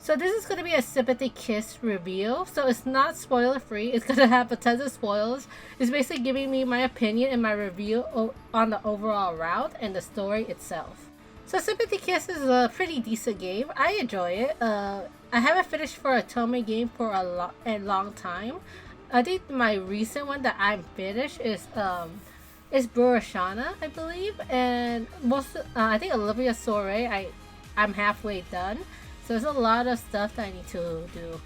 So this is going to be a Sympathy Kiss review. So it's not spoiler free. It's going to have a ton of spoilers. It's basically giving me my opinion and my review on the overall route and the story itself. So Sympathy Kiss is a pretty decent game. I enjoy it. I haven't finished for a otome game for a long time. I think my recent one that I'm finished is Burashana, I believe, and I think Olivia Soiree. I'm halfway done. So there's a lot of stuff that I need to do.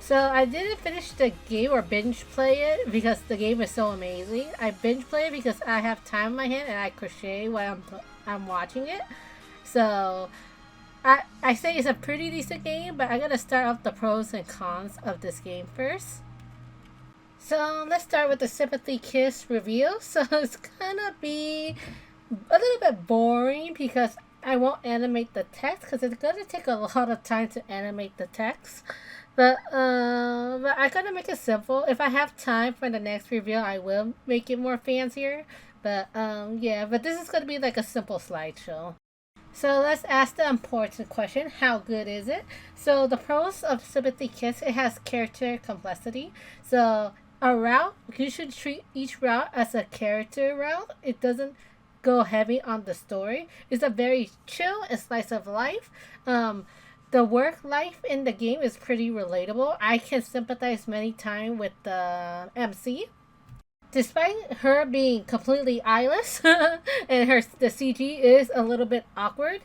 So I didn't finish the game or binge play it because the game is so amazing. I binge play it because I have time in my hand and I crochet while I'm watching it. So I say it's a pretty decent game, but I gotta start off the pros and cons of this game first. So let's start with the Sympathy Kiss review. So it's gonna be a little bit boring because I won't animate the text because it's gonna take a lot of time to animate the text. But I gotta make it simple. If I have time for the next review, I will make it more fancier. But yeah, but this is gonna be like a simple slideshow. So let's ask the important question: how good is it? So the pros of Sympathy Kiss, it has character complexity. So a route, you should treat each route as a character route. It doesn't go heavy on the story. It's a very chill and slice of life. The work life in the game is pretty relatable. I can sympathize many times with the MC. Despite her being completely eyeless and the CG is a little bit awkward,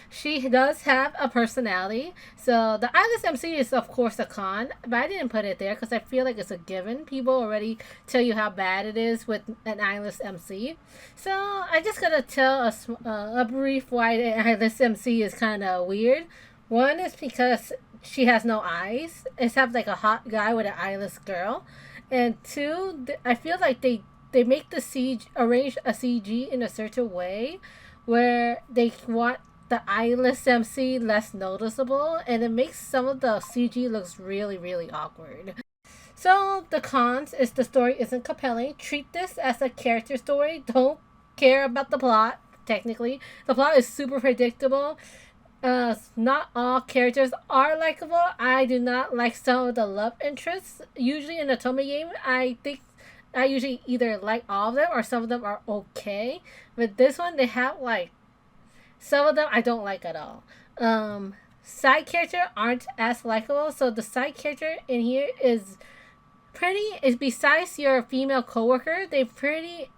she does have a personality. So the eyeless MC is of course a con, but I didn't put it there because I feel like it's a given. People already tell you how bad it is with an eyeless MC. So I just gotta tell a brief why the eyeless MC is kind of weird. One is because she has no eyes, except like a hot guy with an eyeless girl. And two, I feel like they make the CG, arrange a CG in a certain way where they want the eyeless MC less noticeable, and it makes some of the CG looks really, really awkward. So the cons is the story isn't compelling. Treat this as a character story. Don't care about the plot, technically. The plot is super predictable. Not all characters are likable. I do not like some of the love interests. Usually in a otome game, I think I usually either like all of them or some of them are okay. But this one, they have like some of them I don't like at all. Side character aren't as likable. So the side character in here is besides your female coworker, they pretty.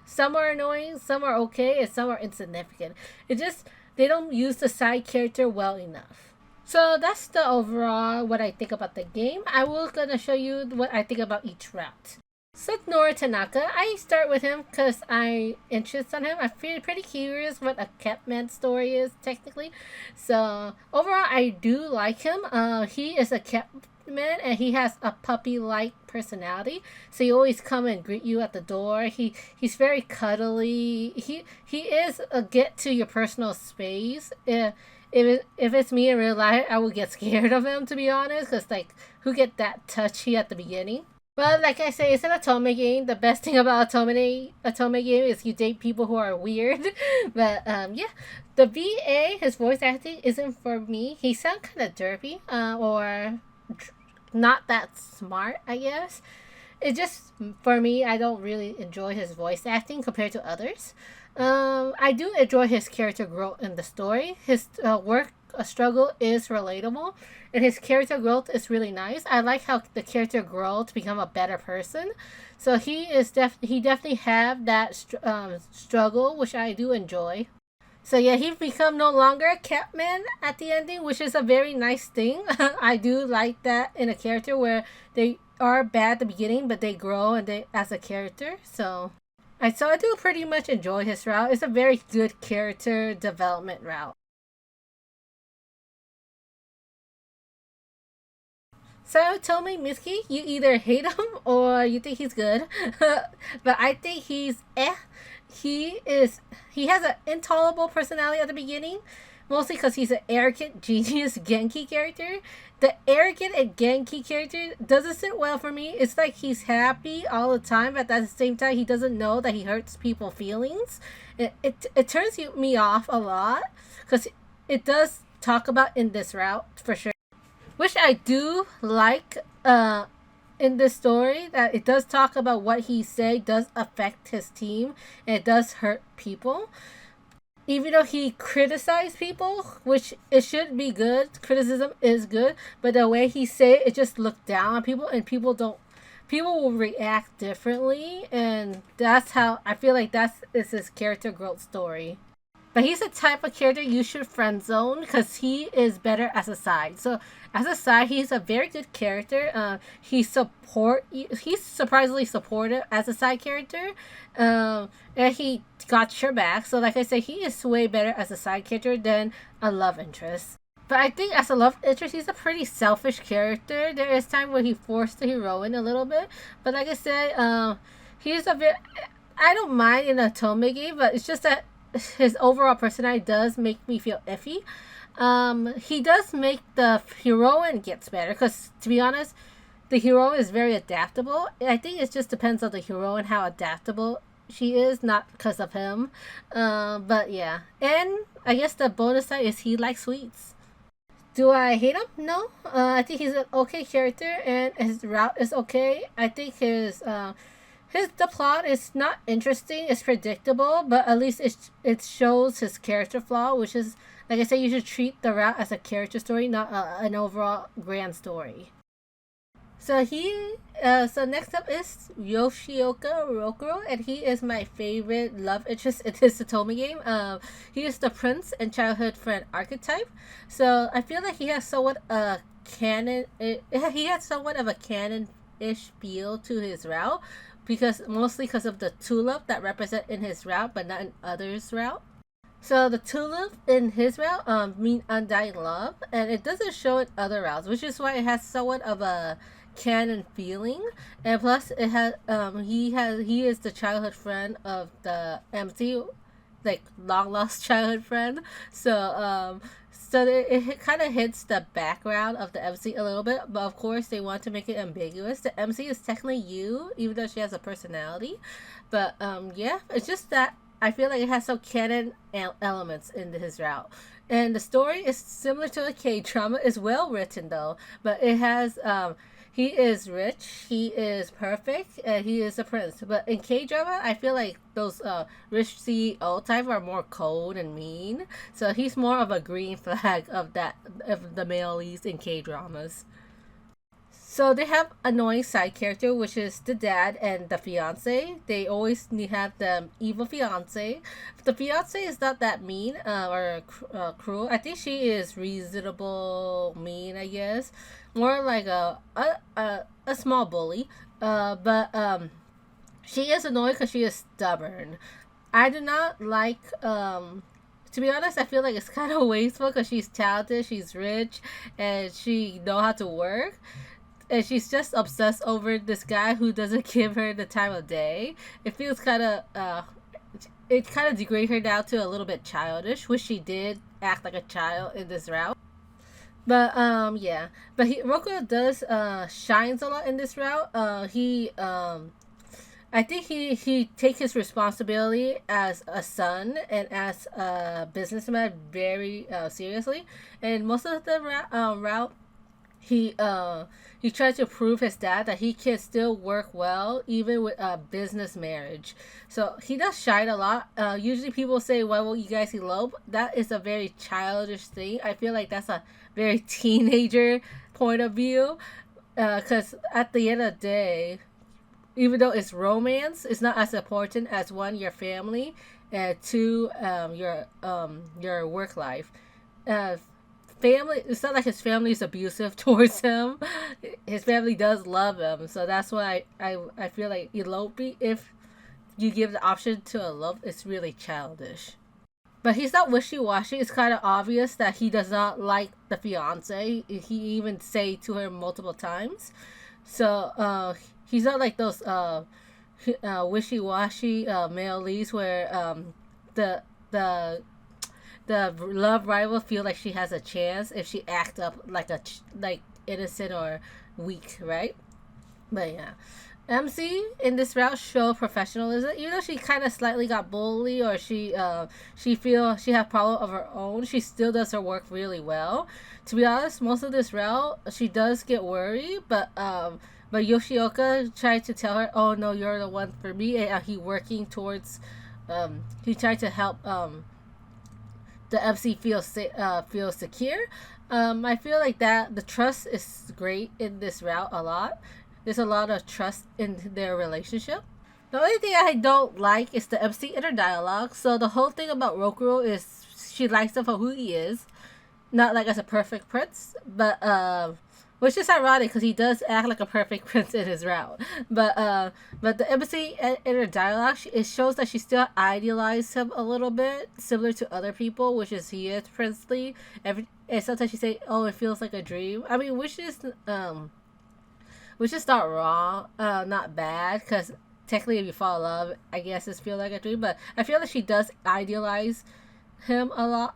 Some are annoying, some are okay, and some are insignificant. It just they don't use the side character well enough. So that's the overall what I think about the game. I will gonna show you what I think about each route. So Nora Tanaka, I start with him because I'm interested on him. I feel pretty curious what a Catman story is technically. So overall, I do like him. He is a Catman and he has a puppy-like personality. So he always come and greet you at the door. He's very cuddly. He is a get to your personal space. If it's me in real life, I would get scared of him, to be honest, because like who get that touchy at the beginning. But like I say, it's an otome game. The best thing about otome game is you date people who are weird. But yeah, the VA, his voice acting isn't for me. He sounds kind of derpy, or not that smart, I guess. It just for me, I don't really enjoy his voice acting compared to others. I do enjoy his character growth in the story. His work struggle is relatable, and his character growth is really nice. I like how the character grows to become a better person. So he definitely have that struggle, which I do enjoy. So yeah, he become no longer a Catman at the ending, which is a very nice thing. I do like that in a character where they are bad at the beginning, but they grow and they as a character. So I do pretty much enjoy his route. It's a very good character development route. So Tomy Mitsuki, you either hate him or you think he's good. But I think he's eh. He has an intolerable personality at the beginning, mostly because he's an arrogant genius Genki character. The arrogant and Genki character doesn't sit well for me. It's like he's happy all the time, but at the same time he doesn't know that he hurts people's feelings. It turns me off a lot because it does talk about in this route for sure. Which I do like in this story, that it does talk about what he say does affect his team and it does hurt people. Even though he criticized people, which it should be good, criticism is good, but the way he say it just looked down on people, and people will react differently, and that's how I feel like that's is his character growth story. But he's the type of character you should friend zone because he is better as a side. So as a side, he's a very good character. He's surprisingly supportive as a side character, and he got your back. So like I said, he is way better as a side character than a love interest. But I think as a love interest, he's a pretty selfish character. There is time where he forced the heroine a little bit, but like I said, he's a bit. I don't mind in a otome game, but it's just that his overall personality does make me feel iffy. He does make the heroine gets better because, to be honest, the heroine is very adaptable. I think it just depends on the heroine how adaptable she is, not because of him. But yeah, and I guess the bonus side is he likes sweets. Do I hate him? No. I think he's an okay character, and his route is okay. I think his the plot is not interesting. It's predictable, but at least it shows his character flaw, which is like I said, you should treat the route as a character story, not an overall grand story. So next up is Yoshioka Rokuro, and he is my favorite love interest in this otome game. He is the prince and childhood friend archetype. So I feel like he has somewhat a canon. He has somewhat of a canon-ish feel to his route, mostly because of the tulip that represent in his route, but not in others' route. So the tulip in his route mean undying love, and it doesn't show in other routes, which is why it has somewhat of a canon feeling. And plus, he is the childhood friend of the MC, like long lost childhood friend. So it kind of hits the background of the MC a little bit, but of course they want to make it ambiguous. The MC is technically you, even though she has a personality. But yeah, it's just that I feel like it has some canon elements in his route. And the story is similar to a K-drama. It's well written though, but it has he is rich, he is perfect, and he is a prince. But in K-drama, I feel like those rich CEO type are more cold and mean. So he's more of a green flag of the male leads in K-dramas. So they have annoying side character, which is the dad and the fiance. They always have the evil fiance. The fiance is not that mean or cruel. I think she is reasonable, mean. I guess more like a small bully. But she is annoying because she is stubborn. I do not like. To be honest, I feel like it's kind of wasteful because she's talented, she's rich, and she know how to work, and she's just obsessed over this guy who doesn't give her the time of day. It feels kind of it kind of degrades her down to a little bit childish, which she did act like a child in this route. But yeah, but Roku does shines a lot in this route. He I think he takes his responsibility as a son and as a businessman very seriously, and most of the route he tried to prove his dad that he can still work well even with a business marriage. So he does shine a lot. Usually people say, "Why will you guys elope?" That is a very childish thing. I feel like that's a very teenager point of view. Because at the end of the day, even though it's romance, it's not as important as one, your family, and two, your work life. Uh, Family, it's not like his family is abusive towards him. His family does love him, so that's why I feel like eloping, if you give the option to elope, it's really childish. But he's not wishy-washy. It's kind of obvious that he does not like the fiance. He even say to her multiple times. So he's not like those wishy-washy male leads where the the the love rival feel like she has a chance if she act up like like innocent or weak, right? But yeah, MC in this route show professionalism, even though she kind of slightly got bullied or she feel she have problem of her own. She still does her work really well. To be honest, most of this route she does get worried, but Yoshioka tried to tell her, "Oh no, you're the one for me," and he working towards. He tried to help the MC feel secure. I feel like that the trust is great in this route a lot. There's a lot of trust in their relationship. The only thing I don't like is the MC inner dialogue. So the whole thing about Rokuro is she likes him for who he is, not like as a perfect prince, but which is ironic because he does act like a perfect prince in his route. But the MC inner dialogue, it shows that she still idealizes him a little bit, similar to other people, which is he is princely. And sometimes she say, "Oh, it feels like a dream." I mean, which is not wrong, not bad, because technically, if you fall in love, I guess it feels like a dream. But I feel like she does idealize him a lot.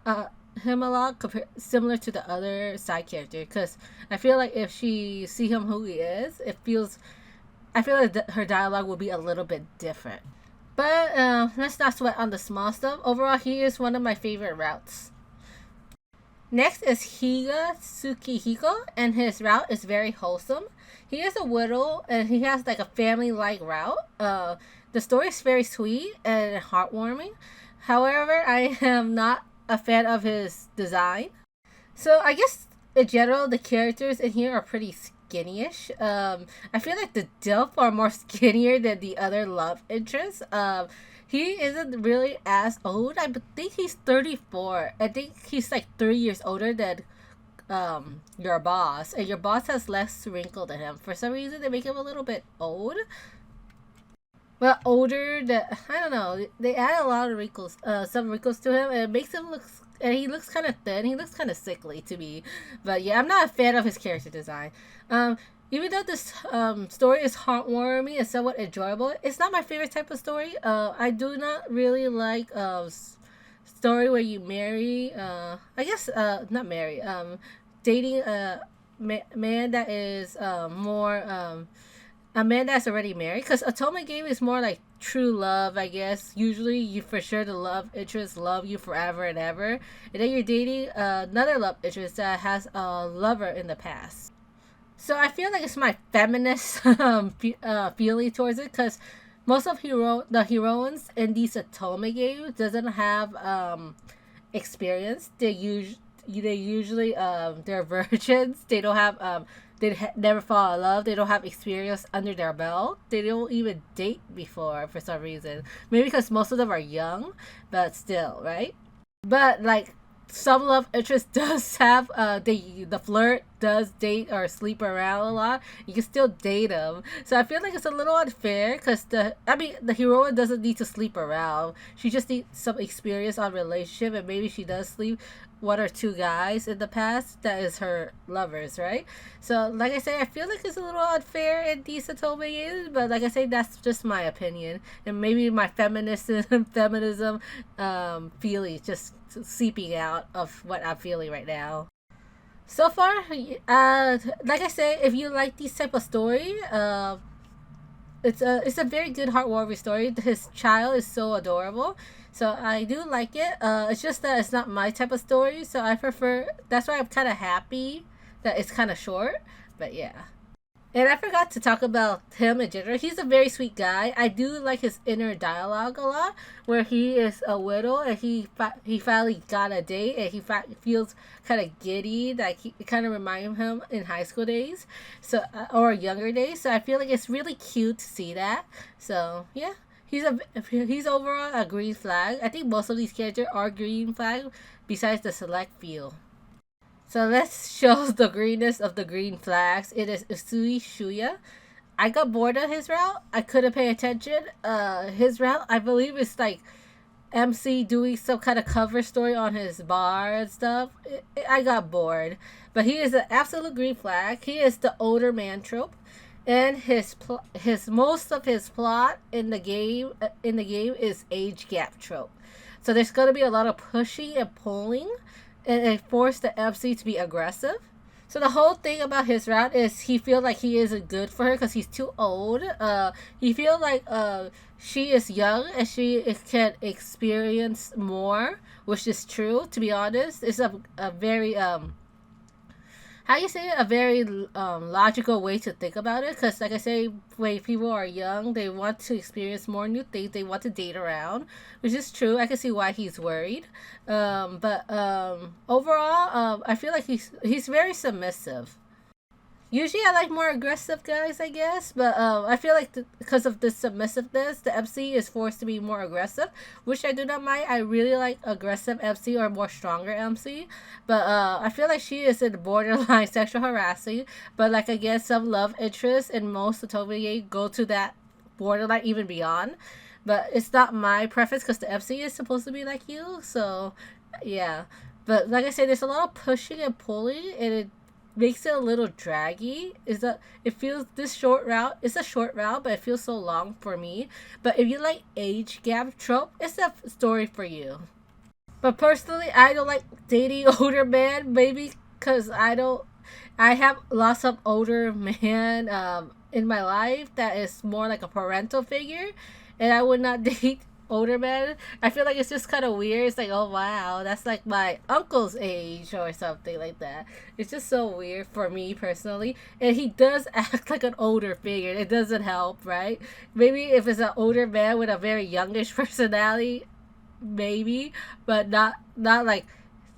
Similar to the other side character, because I feel like if she see him who he is, it feels. I feel like her dialogue will be a little bit different. But let's not sweat on the small stuff. Overall, he is one of my favorite routes. Next is Higa Tsukihiko, and his route is very wholesome. He is a widow, and he has like a family-like route. The story is very sweet and heartwarming. However, I am not a fan of his design. So I guess in general, the characters in here are pretty skinny-ish. I feel like the Dilf are more skinnier than the other love interests. He isn't really as old. I think he's 34. I think he's like 3 years older than your boss, and your boss has less wrinkle than him. For some reason, they make him a little bit old. Well, older. That I don't know. They add a lot of wrinkles, some wrinkles to him, and it makes him look. And he looks kind of thin. He looks kind of sickly to me. But yeah, I'm not a fan of his character design. Even though this story is heartwarming and somewhat enjoyable, it's not my favorite type of story. I do not really like story where you marry. I guess not marry. Dating a man that is more a man that's already married. Because otome game is more like true love, I guess. Usually, you for sure the love interest love you forever and ever, and then you're dating another love interest that has a lover in the past. So I feel like it's my feminist feeling towards it because most of the heroines in these otome games doesn't have experience. They usually they're virgins. They don't have never fall in love. They don't have experience under their belt. They don't even date before for some reason. Maybe because most of them are young, but still, right? But like some love interest does have the flirt does date or sleep around a lot. You can still date them, so I feel like it's a little unfair because the heroine doesn't need to sleep around. She just needs some experience on relationship, and maybe she does sleep one or two guys in the past that is her lovers, right? So like I say, I feel like it's a little unfair in these otome games, but like I say, that's just my opinion, and maybe my feminism feeling just seeping out of what I'm feeling right now. So far, like I say, if you like these type of story, it's a very good heartwarming story. His child is so adorable, so I do like it. It's just that it's not my type of story, so I prefer. That's why I'm kind of happy that it's kind of short. But yeah. And I forgot to talk about him in general. He's a very sweet guy. I do like his inner dialogue a lot, where he is a widow and he finally got a date and feels kind of giddy. Like he kind of remind him in high school days, so or younger days. So I feel like it's really cute to see that. So yeah, he's overall a green flag. I think most of these characters are green flag, besides the select few. So let's show the greenness of the green flags. It is Usui Shuya. I got bored of his route. I couldn't pay attention. His route, I believe, is like MC doing some kind of cover story on his bar and stuff. I got bored. But he is an absolute green flag. He is the older man trope. And his most of his plot in the game is age gap trope. So there's gonna be a lot of pushing and pulling, and it forced the MC to be aggressive. So the whole thing about his route is he feels like he isn't good for her because he's too old. He feels like she is young and she can experience more, which is true. To be honest, it's a very how you say it, a very logical way to think about it. Because like I say, when people are young, they want to experience more new things. They want to date around, which is true. I can see why he's worried. But overall, I feel like he's very submissive. Usually, I like more aggressive guys, I guess, but I feel like because of the submissiveness, the MC is forced to be more aggressive, which I do not mind. I really like aggressive MC or more stronger MC, but I feel like she is in borderline sexual harassing. But like I guess some love interests in most otome go to that borderline even beyond. But it's not my preference because the MC is supposed to be like you, so yeah. But like I said, there's a lot of pushing and pulling, and it makes it a little draggy. Is that it feels this short route? It's a short route, but it feels so long for me. But if you like age gap trope, it's a story for you. But personally, I don't like dating older men. Maybe because I don't. I have lots of older men in my life that is more like a parental figure, and I would not date older men. I feel like it's just kind of weird. It's like, oh wow, that's like my uncle's age or something like that. It's just so weird for me personally. And he does act like an older figure. It doesn't help, right? Maybe if it's an older man with a very youngish personality, maybe, but not like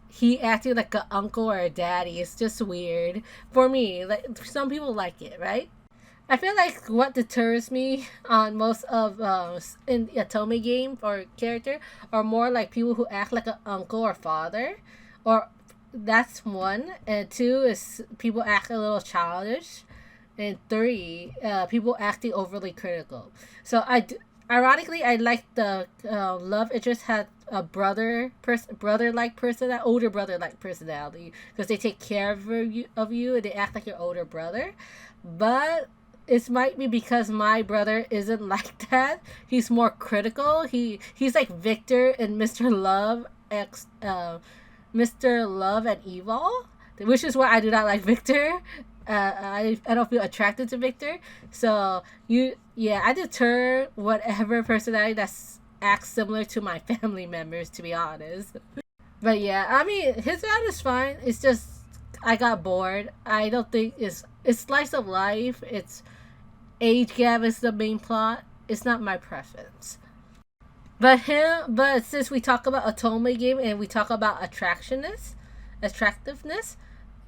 he acting like an uncle or a daddy. It's just weird for me. Like some people like it, right? I feel like what deters me on most of in the otome game or character are more like people who act like an uncle or father, or that's one. And two is people act a little childish, and three, people acting overly critical. So ironically, I like the love interest had a brother like person, that older brother like personality, because they take care of you and they act like your older brother, but it might be because my brother isn't like that. He's more critical. He's like Victor and Mr. Love Mr. Love and Evil, which is why I do not like Victor. I don't feel attracted to Victor. So I deter whatever personality that acts similar to my family members. To be honest, but yeah, I mean his route is fine. It's just I got bored. I don't think it's slice of life. It's age gap is the main plot. It's not my preference. But since we talk about otome game and we talk about attractiveness,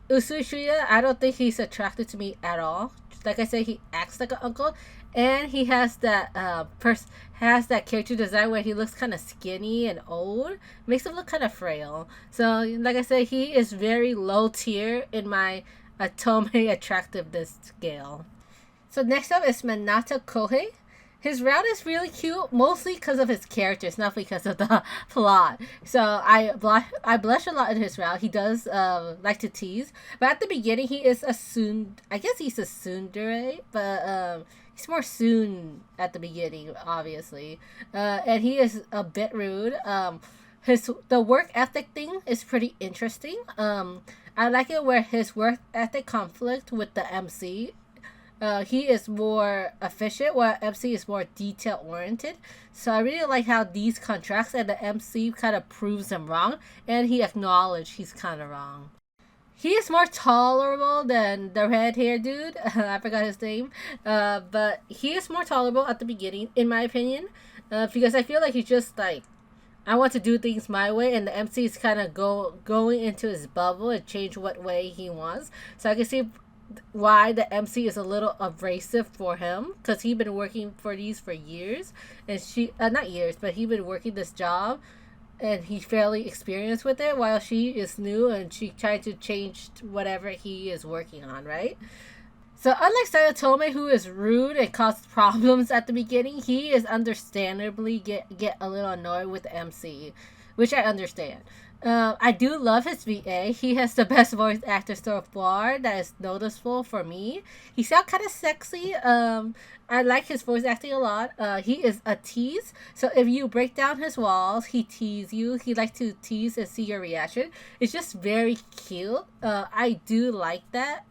Usushuya, I don't think he's attracted to me at all. Like I said, he acts like an uncle, and he has that has that character design where he looks kind of skinny and old, makes him look kind of frail. So, like I said, he is very low tier in my otome attractiveness scale. So next up is Manata Kohei. His route is really cute, mostly because of his characters, not because of the plot. So I blush a lot in his route. He does like to tease, but at the beginning he is I guess he's a tsundere, but he's more soon at the beginning, obviously, and he is a bit rude. The work ethic thing is pretty interesting. I like it where his work ethic conflict with the MC. He is more efficient, while MC is more detail oriented. So I really like how these contracts, and the MC kind of proves him wrong, and he acknowledged he's kind of wrong. He is more tolerable than the red hair dude. I forgot his name. But he is more tolerable at the beginning, in my opinion, because I feel like he's just like, I want to do things my way, and the MC is kind of going into his bubble and change what way he wants. So I can see why the MC is a little abrasive for him, because he's been working for these for years, and she not years, but he's been working this job, and he's fairly experienced with it, while she is new and she tried to change whatever he is working on, right? So unlike Sayotome, who is rude and causes problems at the beginning, he is understandably get a little annoyed with the MC, which I understand. I do love his VA. He has the best voice actor so far that is noticeable for me. He sounds kind of sexy. I like his voice acting a lot. He is a tease. So if you break down his walls, he tease you. He likes to tease and see your reaction. It's just very cute. I do like that.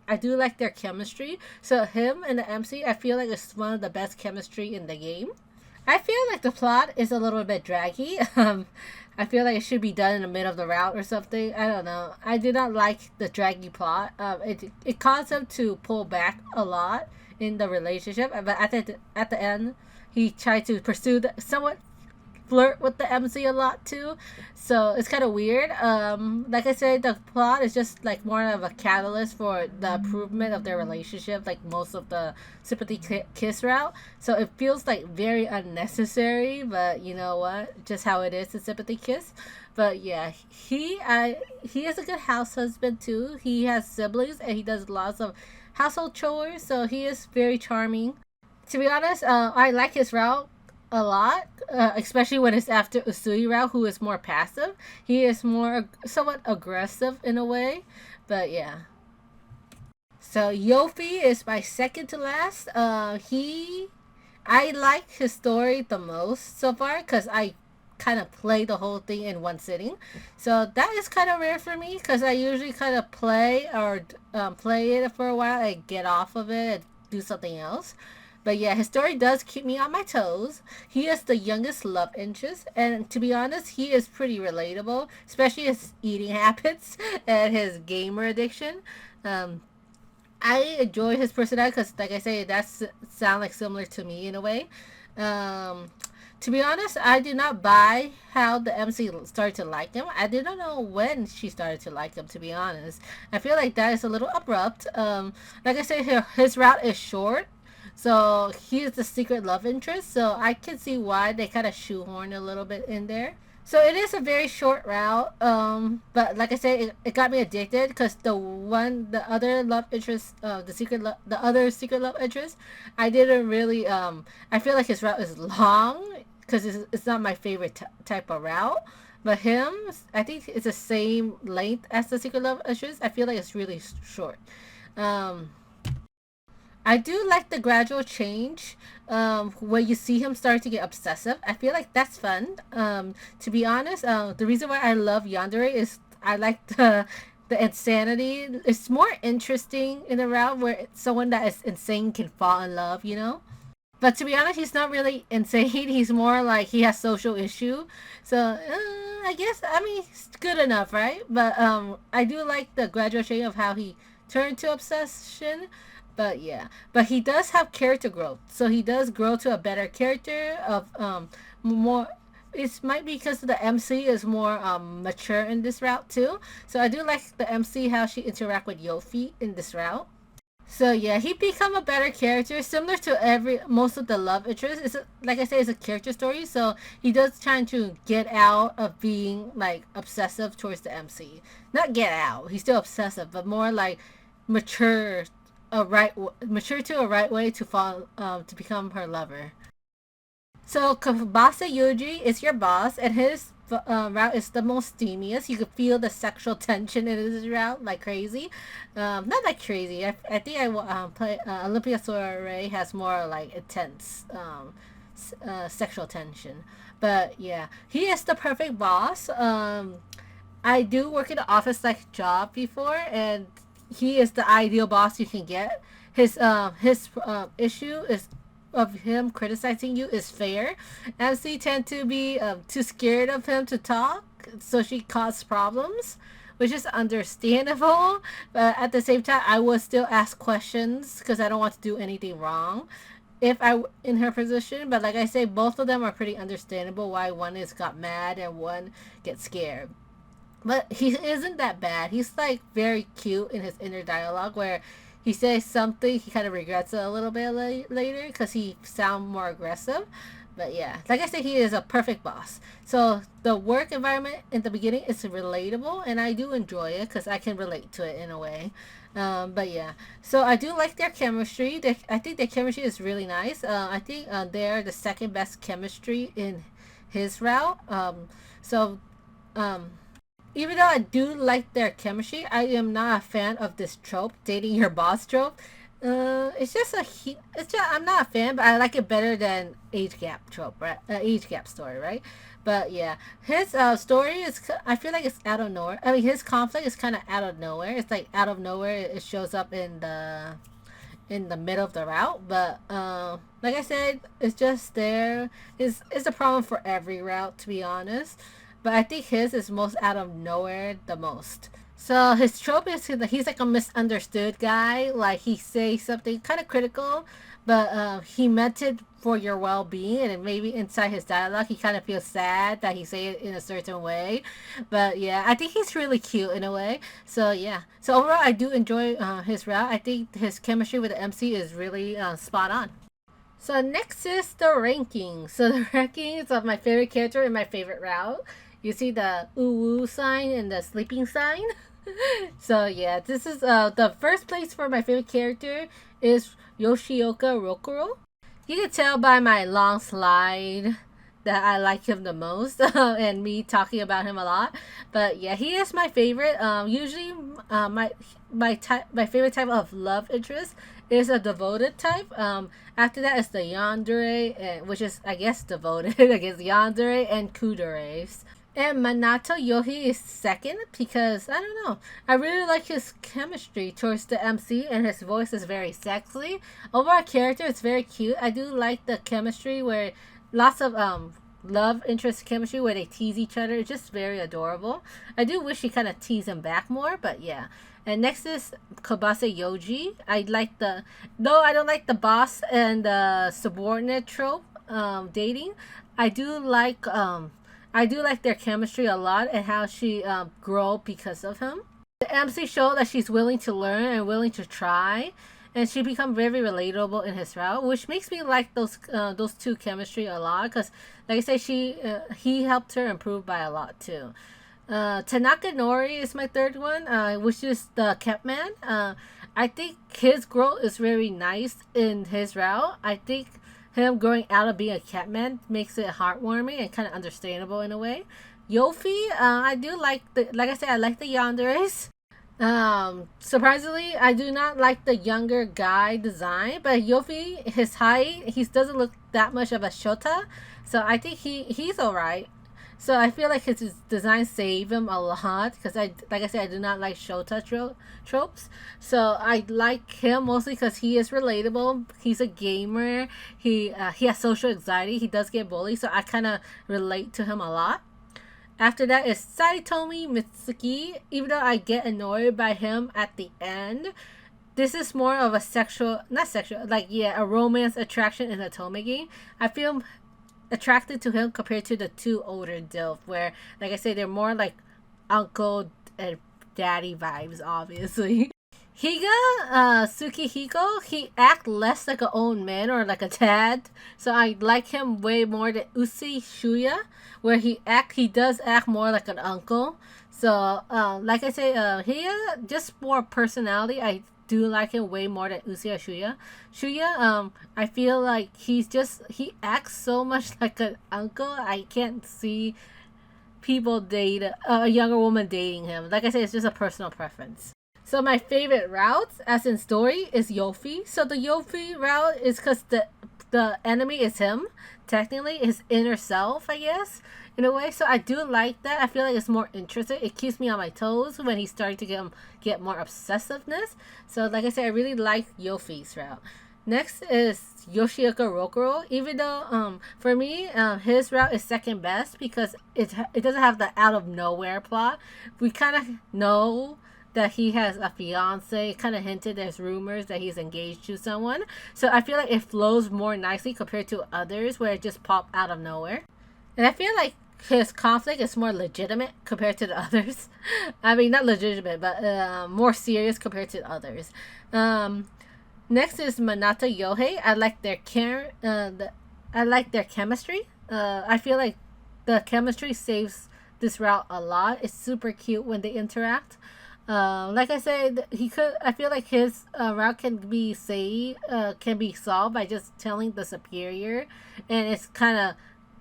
I do like their chemistry. So him and the MC, I feel like it's one of the best chemistry in the game. I feel like the plot is a little bit draggy. I feel like it should be done in the middle of the route or something. I don't know. I did not like the draggy plot. It caused him to pull back a lot in the relationship, but at the end, he tried to pursue the somewhat flirt with the MC a lot too. So it's kind of weird. Like I said, the plot is just like more of a catalyst for the improvement of their relationship, like most of the Sympathy Kiss route. So it feels like very unnecessary, but you know what? Just how it is in Sympathy Kiss. But yeah, he is a good house husband too. He has siblings and he does lots of household chores, so he is very charming. To be honest, I like his route a lot, especially when it's after Usui Rao, who is more passive. He is more somewhat aggressive in a way, but yeah. So Yofi is my second to last. I like his story the most so far because I kind of play the whole thing in one sitting. So that is kind of rare for me because I usually kind of play or play it for a while and get off of it and do something else. But yeah, his story does keep me on my toes. He is the youngest love interest, and to be honest, he is pretty relatable, especially his eating habits and his gamer addiction. Um, I enjoy his personality because, like I say, that's sound like similar to me in a way. Um, to be honest, I did not buy how the MC started to like him. I did not know when she started to like him. To be honest, I feel like that is a little abrupt. Like I said, his route is short, so he is the secret love interest. So I can see why they kind of shoehorn a little bit in there. So it is a very short route, but like I said, it got me addicted because the other love interest, the other secret love interest, I didn't really, I feel like his route is long because it's not my favorite type of route. But him, I think it's the same length as the secret love interest. I feel like it's really short. Um, I do like the gradual change where you see him start to get obsessive. I feel like that's fun. To be honest, the reason why I love Yandere is I like the insanity. It's more interesting in a route where someone that is insane can fall in love, you know? But to be honest, he's not really insane. He's more like he has social issue. So I guess I mean it's good enough, right? But I do like the gradual change of how he turned to obsession. But yeah, but he does have character growth. So he does grow to a better character of more. It might be because the MC is more mature in this route too. So I do like the MC how she interact with Yofi in this route. So yeah, he become a better character, similar to every most of the love interest. Like I say, it's a character story. So he does trying to get out of being like obsessive towards the MC. Not get out. He's still obsessive, but more like mature, mature to a right way to fall to become her lover. So Kabasa Yuji is your boss, and his route is the most steamiest. You could feel the sexual tension in his route like crazy. Not like crazy. I think I play Olympia Soiree has more like intense sexual tension. But yeah, he is the perfect boss. I do work in an office like job before, and he is the ideal boss you can get. His issue is of him criticizing you is fair. MC tend to be too scared of him to talk, so she caused problems, which is understandable. But at the same time, I would still ask questions because I don't want to do anything wrong if I in her position. But like I say, both of them are pretty understandable why one is got mad and one gets scared. But he isn't that bad. He's like very cute in his inner dialogue where he says something he kind of regrets it a little bit later because he sounds more aggressive. But yeah, like I said, he is a perfect boss. So the work environment in the beginning is relatable, and I do enjoy it because I can relate to it in a way. But yeah, so I do like their chemistry. I think their chemistry is really nice. I think they're the second best chemistry in his route. So um, even though I do like their chemistry, I am not a fan of this trope, dating your boss trope. It's just it's just I'm not a fan, but I like it better than age gap trope, right? Age gap story, right? But yeah, his story is I feel like it's out of nowhere. I mean, his conflict is kind of out of nowhere. It's like out of nowhere. It shows up in the middle of the route, but like I said, it's just there. It's a problem for every route, to be honest. But I think his is most out of nowhere the most. So his trope is that he's like a misunderstood guy. Like he says something kind of critical, but he meant it for your well being, and maybe inside his dialogue, he kind of feels sad that he say it in a certain way. But yeah, I think he's really cute in a way. So yeah, so overall, I do enjoy his route. I think his chemistry with the MC is really spot on. So next is the ranking. So the rankings of my favorite character and my favorite route. You see the ooh sign and the sleeping sign. So yeah, this is the first place for my favorite character is Yoshioka Rokuro. You can tell by my long slide that I like him the most and me talking about him a lot. But yeah, he is my favorite. Usually, my favorite type of love interest is a devoted type. After that is the yandere, which is I guess devoted. I guess yandere and kuderes. And Manato Yohi is second because I don't know. I really like his chemistry towards the MC, and his voice is very sexy. Overall character is very cute. I do like the chemistry where lots of love interest chemistry where they tease each other. It's just very adorable. I do wish he kind of teased him back more, but yeah. And next is Kobase Yoji. I like the though I don't like the boss and the subordinate trope dating. I do like I do like their chemistry a lot and how she grow because of him. The MC showed that she's willing to learn and willing to try, and she become very relatable in his route, which makes me like those two chemistry a lot. Because, like I said, he helped her improve by a lot too. Tanaka Nori is my third one, which is the Catman. I think his growth is very nice in his route. I think him growing out of being a Catman makes it heartwarming and kind of understandable in a way. Yofi, I do like I said, I like the yanderes. Surprisingly, I do not like the younger guy design, but Yofi, his height, he doesn't look that much of a Shota, so I think he's alright. So I feel like his design saved him a lot because like I said, I do not like Shota tropes. So I like him mostly because he is relatable. He's a gamer. He has social anxiety. He does get bullied, so I kind of relate to him a lot. After that is Saitomi Mitsuki. Even though I get annoyed by him at the end, this is more of a not sexual, like yeah, a romance attraction in a otome game. I feel attracted to him compared to the two older Dilf, where, like I say, they're more like uncle and daddy vibes, obviously. Higa Tsukihiko, he act less like an old man or like a dad, so I like him way more than Usi Shuya, where he does act more like an uncle. So, like I say, Higa just more personality. I do like him way more than Uzi or Shuya. Shuya, I feel like he acts so much like an uncle. I can't see people date a younger woman dating him. Like I said, it's just a personal preference. So my favorite routes, as in story, is Yofi. So the Yofi route is because the enemy is him, technically his inner self, I guess, in a way. So I do like that. I feel like it's more interesting. It keeps me on my toes when he's starting to get more obsessiveness. So like I said, I really like Yofi's route. Next is Yoshioka Rokuro. Even though for me his route is second best because it doesn't have the out of nowhere plot. We kind of know that he has a fiance. Kind of hinted there's rumors that he's engaged to someone. So I feel like it flows more nicely compared to others where it just popped out of nowhere. And I feel like his conflict is more legitimate compared to the others. I mean, not legitimate, but more serious compared to the others. Next is Manata Yohei. I like I like their chemistry. I feel like the chemistry saves this route a lot. It's super cute when they interact. Like I said, I feel like his route can be solved by just telling the superior, and it's kind of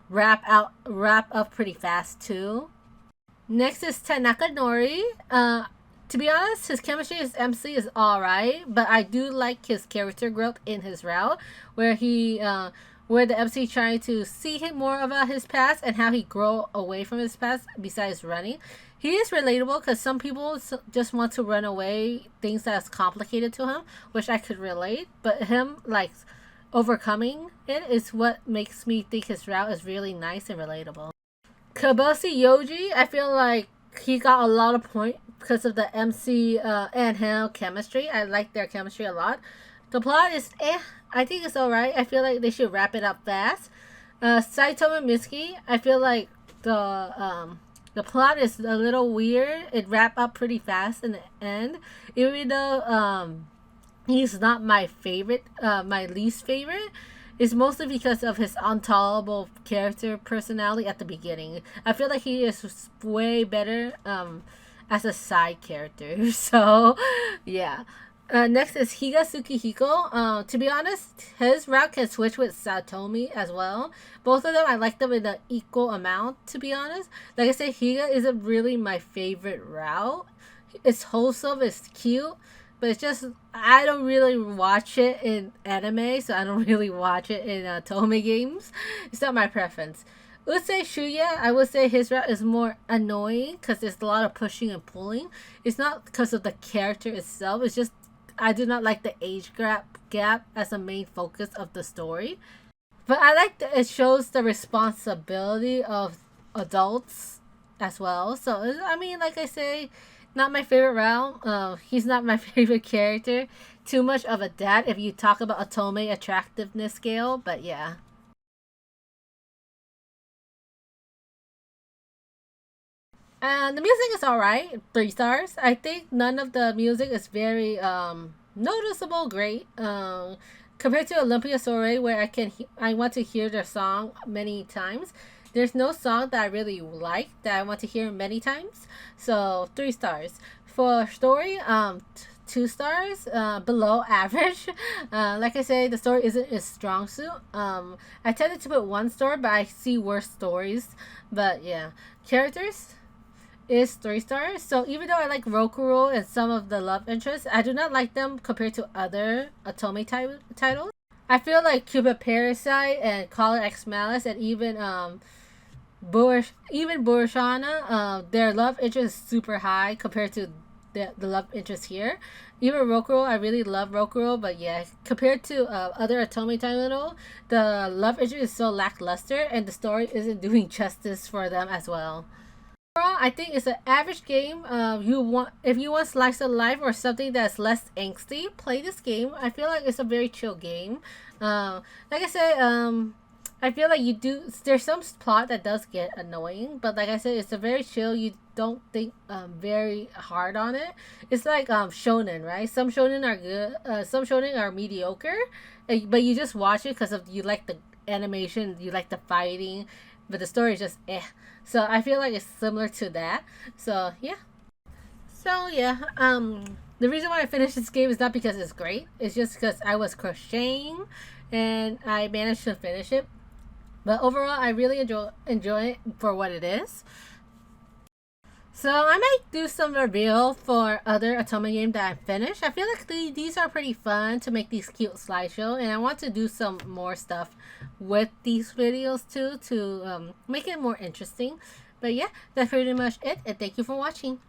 wrap up pretty fast too. Next is Tanaka Nori. To be honest, his chemistry as MC is alright, but I do like his character growth in his route, where where the MC trying to see him more about his past and how he grow away from his past besides running. He is relatable because some people just want to run away things that's complicated to him, which I could relate. But him like overcoming it is what makes me think his route is really nice and relatable. Kabusi Yoji, I feel like he got a lot of points because of the MC and him chemistry. I like their chemistry a lot. The plot is I think it's alright. I feel like they should wrap it up fast. Saitama Mitsuki, I feel like the plot is a little weird. It wrapped up pretty fast in the end, even though he's not my favorite, my least favorite. It's mostly because of his intolerable character personality at the beginning. I feel like he is way better as a side character. So, yeah. Next is Higasuki Hiko. To be honest, his route can switch with Satomi as well. Both of them, I like them in an equal amount, to be honest. Like I said, Higa isn't really my favorite route. It's wholesome, it's cute, but it's just I don't really watch it in anime, so I don't really watch it in otome games. It's not my preference. Usei Shuya, I would say his route is more annoying because there's a lot of pushing and pulling. It's not because of the character itself. It's just I do not like the age gap as the main focus of the story. But I like that it shows the responsibility of adults as well. So I mean, like I say, not my favorite round. He's not my favorite character. Too much of a dad if you talk about otome attractiveness scale. But yeah. And the music is alright. 3 stars. I think none of the music is very noticeable great. Compared to Olympia Soiree, where I want to hear their song many times. There's no song that I really like that I want to hear many times. So 3 stars. For story, 2 stars, below average. Like I say, the story isn't a strong suit. I tended to put 1 star, but I see worse stories. But yeah, characters is 3 stars. So even though I like Rokuro and some of the love interests, I do not like them compared to other otome titles. I feel like Cupid Parasite and Collar X Malice and even Burshana, their love interest is super high compared to the love interest here. Even Rokuro, I really love Rokuro, but yeah, compared to other otome title, the love interest is so lackluster and the story isn't doing justice for them as well. Overall, I think it's an average game. If you want slice of life or something that's less angsty, play this game. I feel like it's a very chill game. Like I said, I feel like there's some plot that does get annoying, but like I said, it's a very chill. You don't think very hard on it. It's like shonen, right? Some shonen are good. Some shonen are mediocre, but you just watch it because of you like the animation, you like the fighting, but the story is just eh. So I feel like it's similar to that. So yeah. So yeah. The reason why I finished this game is not because it's great. It's just because I was crocheting, and I managed to finish it. But overall, I really enjoy it for what it is. So I might do some reveal for other otome games that I finished. I feel like these are pretty fun to make these cute slideshow, and I want to do some more stuff with these videos too to make it more interesting. But yeah, that's pretty much it, and thank you for watching.